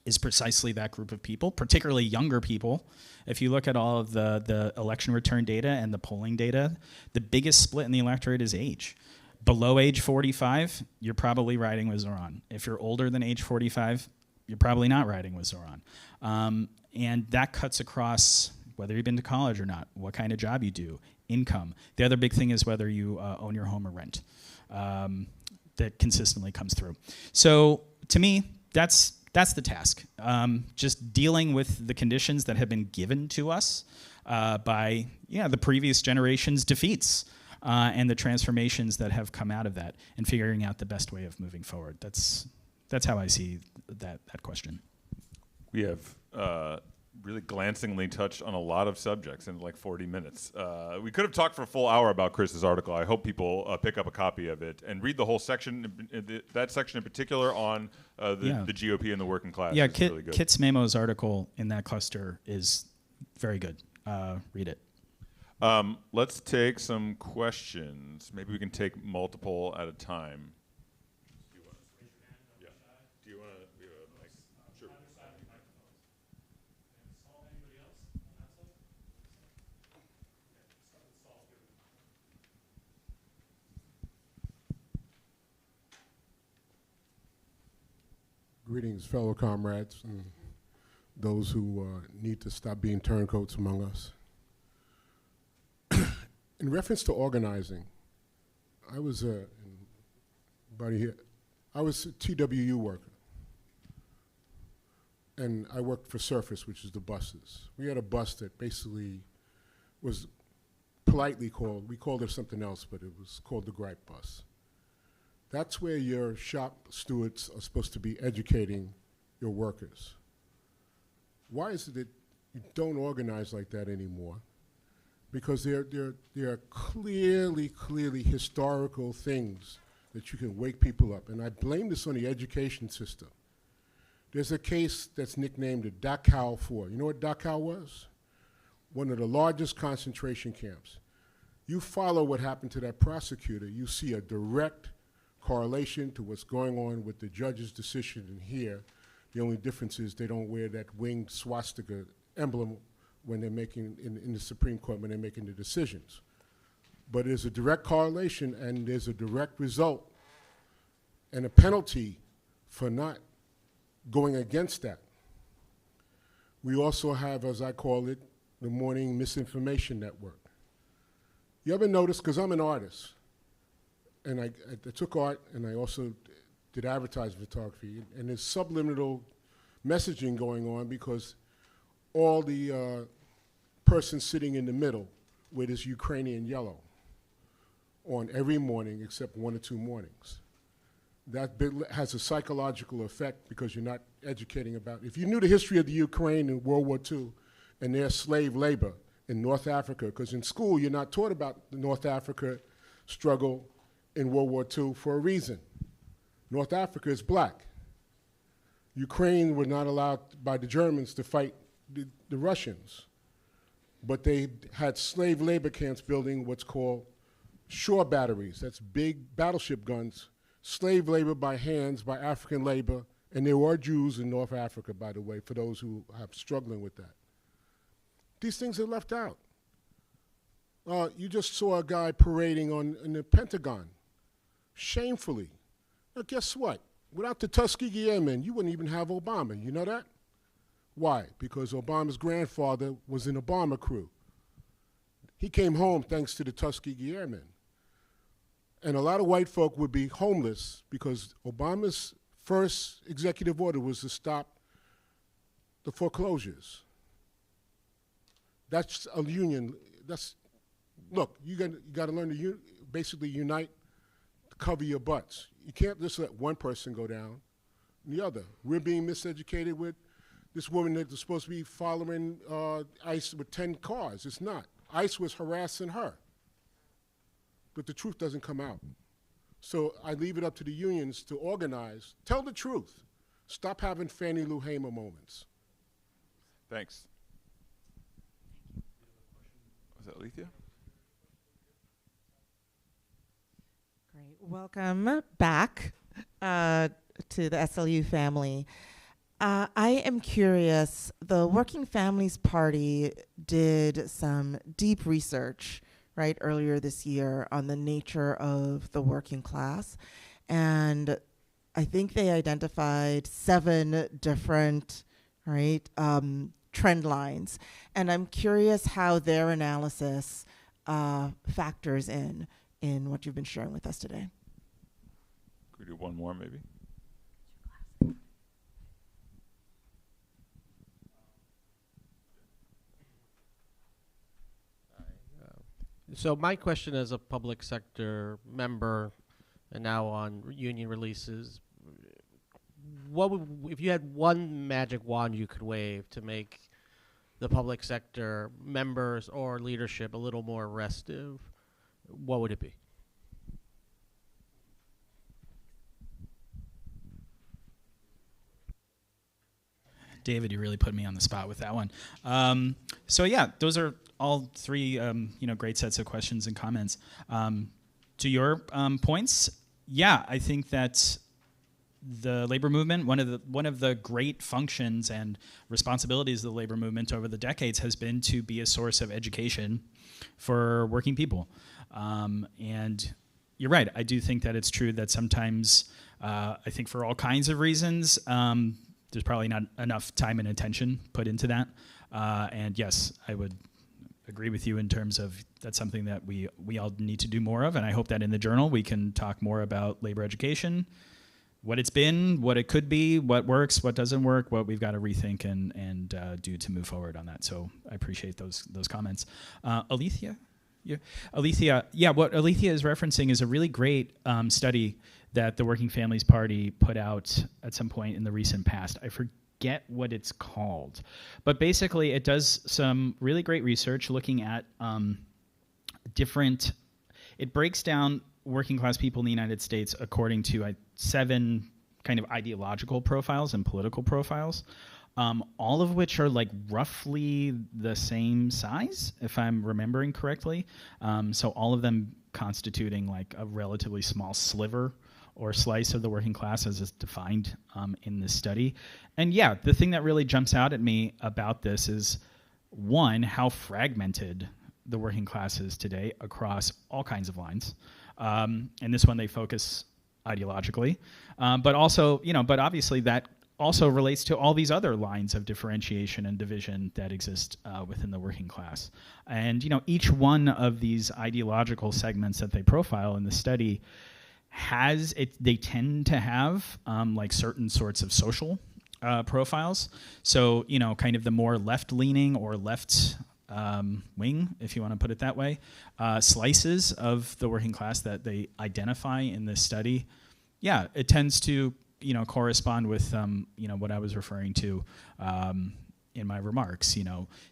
is precisely that group of people, particularly younger people. If you look at all of the election return data and the polling data, the biggest split in the electorate is age. Below age 45, you're probably riding with Zohran. If you're older than age 45, you're probably not riding with Zohran. And that cuts across whether you've been to college or not, what kind of job you do, income. The other big thing is whether you own your home or rent. That consistently comes through. So to me, that's the task. Just dealing with the conditions that have been given to us by the previous generation's defeats. And the transformations that have come out of that, and figuring out the best way of moving forward. That's how I see that question. We have really glancingly touched on a lot of subjects in like 40 minutes. We could have talked for a full hour about Chris's article. I hope people pick up a copy of it and read the whole section, that section in particular on the GOP and the working class. Yeah, really good. Kit Smemo's article in that cluster is very good. Read it. Let's take some questions. Maybe we can take multiple at a time. Do you want to raise your hand? Yeah. Do you want to? We have a mic. Sure. Anybody else on that side? Greetings, fellow comrades, and those who need to stop being turncoats among us. In reference to organizing, I was a TWU worker, and I worked for Surface, which is the buses. We had a bus that basically was politely called, we called it something else, but it was called the gripe bus. That's where your shop stewards are supposed to be educating your workers. Why is it that you don't organize like that anymore? Because there are clearly historical things that you can wake people up. And I blame this on the education system. There's a case that's nicknamed the Dachau 4. You know what Dachau was? One of the largest concentration camps. You follow what happened to that prosecutor, you see a direct correlation to what's going on with the judge's decision in here. The only difference is they don't wear that winged swastika emblem when they're making, in the Supreme Court, when they're making the decisions. But there's a direct correlation, and there's a direct result and a penalty for not going against that. We also have, as I call it, the morning misinformation network. You ever notice, because I'm an artist, and I took art and I also did advertising photography, and there's subliminal messaging going on because all the person sitting in the middle with this Ukrainian yellow on every morning except 1 or 2 mornings. That has a psychological effect because you're not educating about. If you knew the history of the Ukraine in World War II and their slave labor in North Africa, because in school you're not taught about the North Africa struggle in World War II for a reason. North Africa is black. Ukraine were not allowed by the Germans to fight the Russians, but they had slave labor camps building what's called shore batteries. That's big battleship guns, slave labor by hands, by African labor, and there were Jews in North Africa, by the way, for those who are struggling with that. These things are left out. You just saw a guy parading in the Pentagon, shamefully. Now, guess what? Without the Tuskegee Airmen, you wouldn't even have Obama. You know that? Why? Because Obama's grandfather was in a bomber crew. He came home thanks to the Tuskegee Airmen. And a lot of white folk would be homeless because Obama's first executive order was to stop the foreclosures. That's a union. Look, you got to learn to basically unite to cover your butts. You can't just let one person go down and the other. We're being miseducated with this woman that was supposed to be following ICE with 10 cars. It's not. ICE was harassing her. But the truth doesn't come out. So I leave it up to the unions to organize. Tell the truth. Stop having Fannie Lou Hamer moments. Thanks. Was that Alethea? Great. Welcome back to the SLU family. I am curious, the Working Families Party did some deep research, right, earlier this year on the nature of the working class. And I think they identified 7 different, right, trend lines. And I'm curious how their analysis factors in what you've been sharing with us today. Could we do one more, maybe? So my question as a public sector member and now on union releases, what would, if you had one magic wand you could wave to make the public sector members or leadership a little more restive, what would it be? David, you really put me on the spot with that one. So yeah, those are all 3 great sets of questions and comments. To your points, yeah, I think that the labor movement, one of the great functions and responsibilities of the labor movement over the decades has been to be a source of education for working people. And you're right, I do think that it's true that sometimes, I think for all kinds of reasons, there's probably not enough time and attention put into that. And yes, I would agree with you in terms of that's something that we all need to do more of. And I hope that in the journal we can talk more about labor education, what it's been, what it could be, what works, what doesn't work, what we've got to rethink and do to move forward on that. So I appreciate those comments. Alethea? Yeah. Alethea, yeah, what Alethea is referencing is a really great study that the Working Families Party put out at some point in the recent past. I forget what it's called. But basically, it does some really great research looking at it breaks down working class people in the United States according to 7 kind of ideological profiles and political profiles, all of which are like roughly the same size, if I'm remembering correctly. So all of them constituting like a relatively small sliver or slice of the working class as is defined in this study. And yeah, the thing that really jumps out at me about this is, one, how fragmented the working class is today across all kinds of lines. And this one they focus ideologically, but also, but obviously that also relates to all these other lines of differentiation and division that exist within the working class. And each one of these ideological segments that they profile in the study they tend to have like certain sorts of social profiles. So kind of the more left-leaning or left wing, if you want to put it that way, slices of the working class that they identify in this study, it tends to correspond with what I was referring to in my remarks.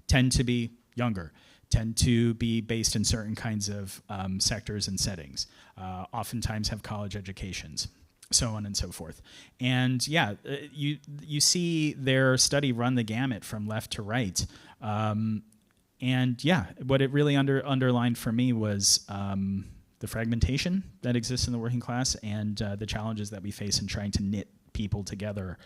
Tend to be younger, tend to be based in certain kinds of sectors and settings, oftentimes have college educations, so on and so forth. And you see their study run the gamut from left to right. And what it really underlined for me was the fragmentation that exists in the working class and the challenges that we face in trying to knit people together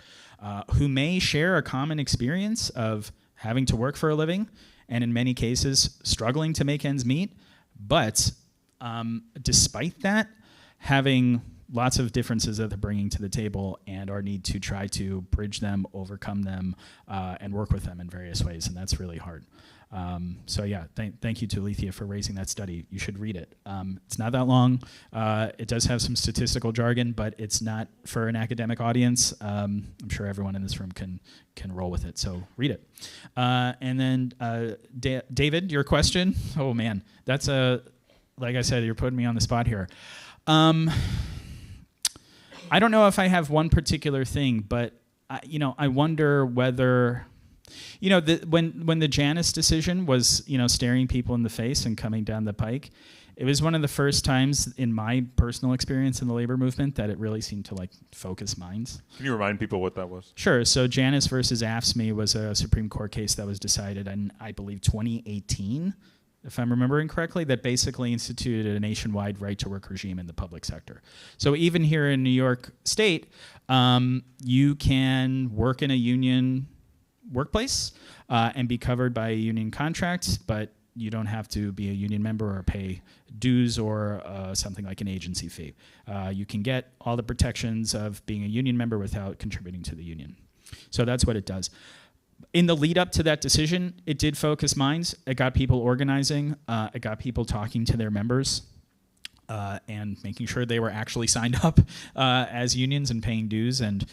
who may share a common experience of having to work for a living and in many cases struggling to make ends meet, but despite that, having lots of differences that they're bringing to the table and our need to try to bridge them, overcome them, and work with them in various ways, and that's really hard. Thank you to Alethea for raising that study. You should read it. It's not that long. It does have some statistical jargon, but it's not for an academic audience. I'm sure everyone in this room can roll with it, so read it. And then David, your question? Oh man, that's like I said, you're putting me on the spot here. I don't know if I have one particular thing, but I wonder whether when the Janus decision was staring people in the face and coming down the pike, it was one of the first times in my personal experience in the labor movement that it really seemed to focus minds. Can you remind people what that was? Sure. So Janus versus AFSCME was a Supreme Court case that was decided in, I believe, 2018, if I'm remembering correctly, that basically instituted a nationwide right-to-work regime in the public sector. So even here in New York State, you can work in a union workplace and be covered by a union contract, but you don't have to be a union member or pay dues or something like an agency fee. You can get all the protections of being a union member without contributing to the union. So that's what it does. In the lead up to that decision, it did focus minds. It got people organizing. It got people talking to their members and making sure they were actually signed up as unions and paying dues and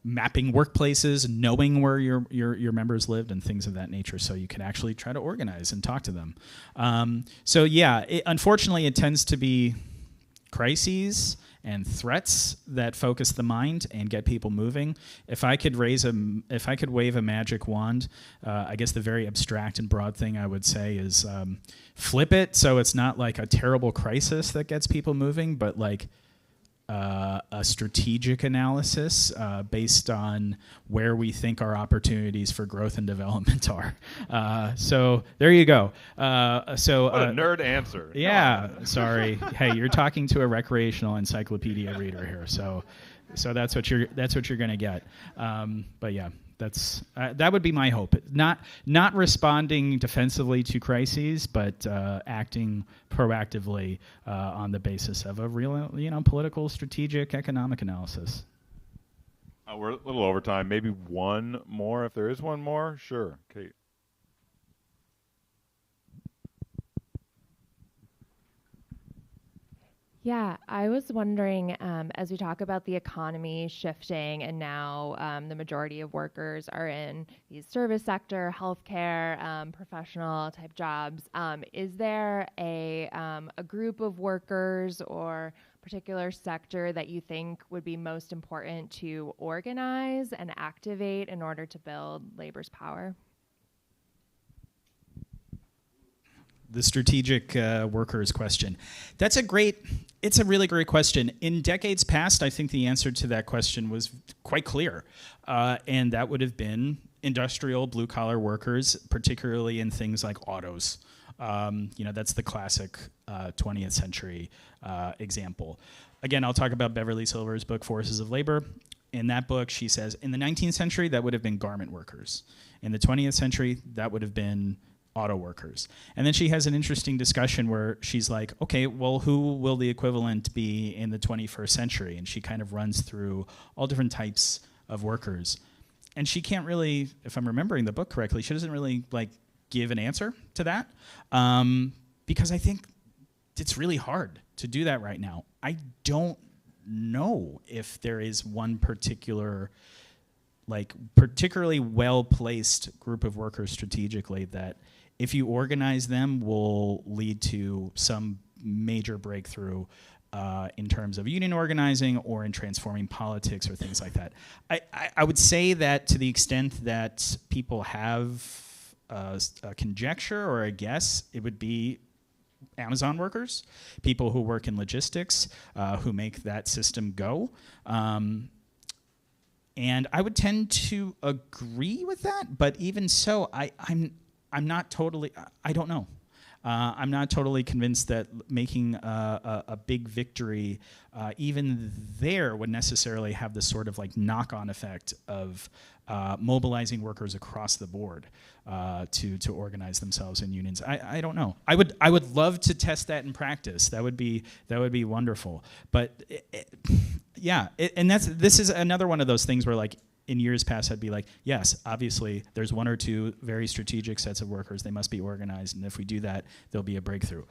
mapping workplaces, knowing where your members lived and things of that nature, so you can actually try to organize and talk to them. Unfortunately, it tends to be crises and threats that focus the mind and get people moving. If I could wave a magic wand, I guess the very abstract and broad thing I would say is flip it so it's not like a terrible crisis that gets people moving, but like a strategic analysis based on where we think our opportunities for growth and development are. So there you go. What a nerd answer. Yeah, sorry. Hey, you're talking to a recreational encyclopedia reader here, so that's what you're going to get. But yeah. That would be my hope. Not responding defensively to crises, but acting proactively on the basis of a real, political, strategic, economic analysis. We're a little over time. Maybe one more, if there is one more. Sure, Kate. Yeah, I was wondering, as we talk about the economy shifting and now the majority of workers are in these service sector, healthcare, professional type jobs, is there a group of workers or particular sector that you think would be most important to organize and activate in order to build labor's power? The strategic workers question. It's a really great question. In decades past, I think the answer to that question was quite clear. And that would have been industrial blue-collar workers, particularly in things like autos. That's the classic 20th century example. Again, I'll talk about Beverly Silver's book, Forces of Labor. In that book, she says, in the 19th century, that would have been garment workers. In the 20th century, that would have been auto workers. And then she has an interesting discussion where she's like, okay, well, who will the equivalent be in the 21st century? And she kind of runs through all different types of workers. And she can't really, if I'm remembering the book correctly, she doesn't really like give an answer to that, because I think it's really hard to do that right now. I don't know if there is one particular, like, particularly well-placed group of workers strategically that, if you organize them, will lead to some major breakthrough in terms of union organizing or in transforming politics or things like that. I would say that to the extent that people have a conjecture or a guess, it would be Amazon workers, people who work in logistics, who make that system go. And I would tend to agree with that, but even so, I'm not totally, I don't know. I'm not totally convinced that making a big victory even there would necessarily have the sort of like knock-on effect of mobilizing workers across the board to organize themselves in unions. I don't know. I would love to test that in practice. That would be wonderful. But this is another one of those things where, like, in years past, I'd be like, yes, obviously, there's one or two very strategic sets of workers. They must be organized, and if we do that, there'll be a breakthrough.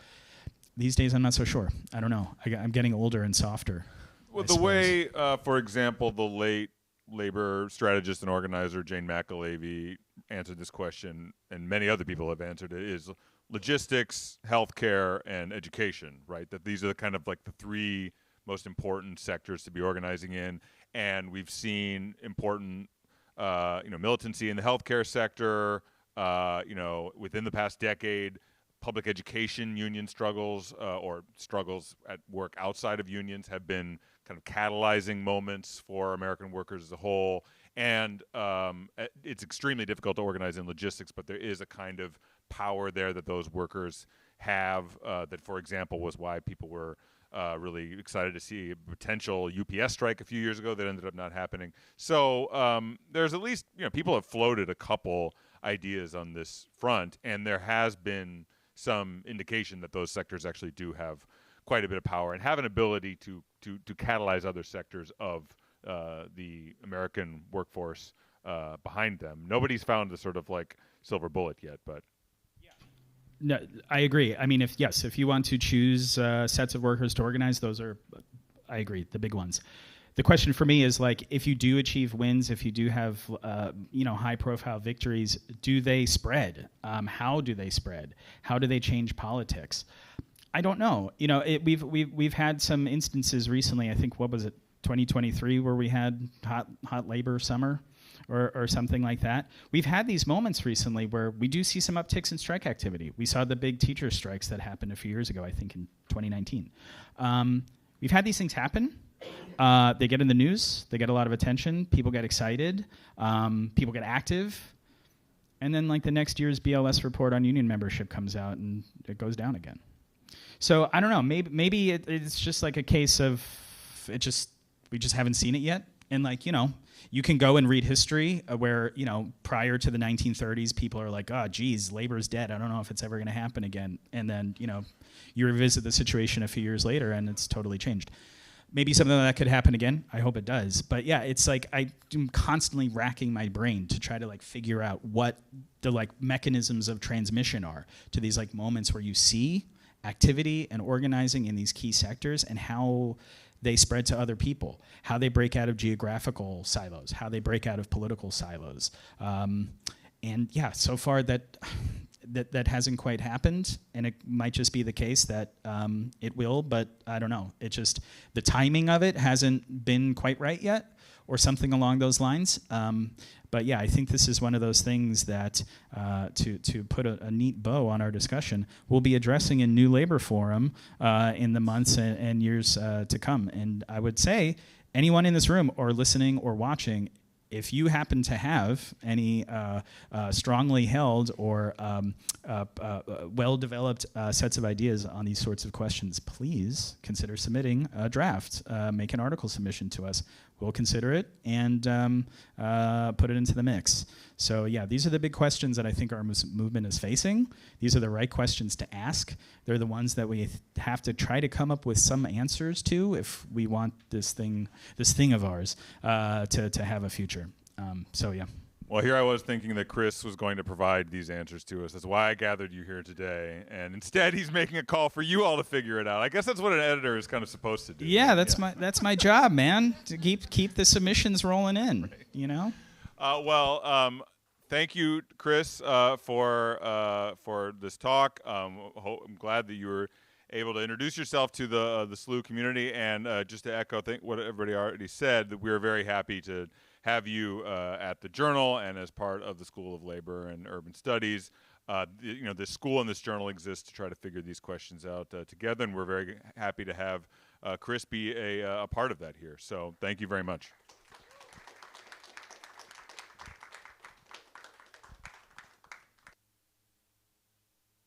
These days, I'm not so sure. I don't know. I'm getting older and softer. Well, the way, for example, the late labor strategist and organizer Jane McAlevey answered this question, and many other people have answered it, is logistics, healthcare, and education, right? That these are the kind of like the three most important sectors to be organizing in. And we've seen important, militancy in the healthcare sector. Within the past decade, public education union struggles or struggles at work outside of unions have been kind of catalyzing moments for American workers as a whole. And it's extremely difficult to organize in logistics, but there is a kind of power there that those workers have that, for example, was why people were really excited to see a potential UPS strike a few years ago that ended up not happening. So there's at least, people have floated a couple ideas on this front, and there has been some indication that those sectors actually do have quite a bit of power and have an ability to catalyze other sectors of the American workforce behind them. Nobody's found the sort of like silver bullet yet, but. No, I agree. I mean, if you want to choose sets of workers to organize, those are, I agree, the big ones. The question for me is, like, if you do achieve wins, if you do have high-profile victories, do they spread? How do they spread? How do they change politics? I don't know. We've had some instances recently. I think, what was it, 2023, where we had hot labor summer. Or something like that. We've had these moments recently where we do see some upticks in strike activity. We saw the big teacher strikes that happened a few years ago, I think in 2019. We've had these things happen. They get in the news. They get a lot of attention. People get excited. People get active. And then, like, the next year's BLS report on union membership comes out and it goes down again. So I don't know. Maybe it's just like a case of we just haven't seen it yet. And, like, you can go and read history where, prior to the 1930s, people are like, oh, geez, labor's dead. I don't know if it's ever going to happen again. And then, you revisit the situation a few years later and it's totally changed. Maybe something like that could happen again. I hope it does. But yeah, it's like I'm constantly racking my brain to try to like figure out what the like mechanisms of transmission are to these like moments where you see activity and organizing in these key sectors and how they spread to other people, how they break out of geographical silos, how they break out of political silos. And yeah, so far that hasn't quite happened, and it might just be the case that it will, but I don't know. It just, the timing of it hasn't been quite right yet, or something along those lines. But yeah, I think this is one of those things that, to put a neat bow on our discussion, we'll be addressing in New Labor Forum in the months and years to come. And I would say, anyone in this room or listening or watching, if you happen to have any strongly held or well-developed sets of ideas on these sorts of questions, please consider submitting a draft. Make an article submission to us. we'll consider it and put it into the mix. So yeah, these are the big questions that I think our movement is facing. These are the right questions to ask. They're the ones that we have to try to come up with some answers to if we want this thing of ours to have a future. So yeah. Well, here I was thinking that Chris was going to provide these answers to us. That's why I gathered you here today. And instead, he's making a call for you all to figure it out. I guess that's what an editor is kind of supposed to do. Yeah, that's my job, man. To keep the submissions rolling in. Right. You know. Thank you, Chris, for this talk. I'm glad that you were able to introduce yourself to the SLU community, and just to echo what everybody already said, that we're very happy to have you at the Journal and as part of the School of Labor and Urban Studies. This school and this journal exist to try to figure these questions out together, and we're very happy to have Chris be a part of that here. So thank you very much.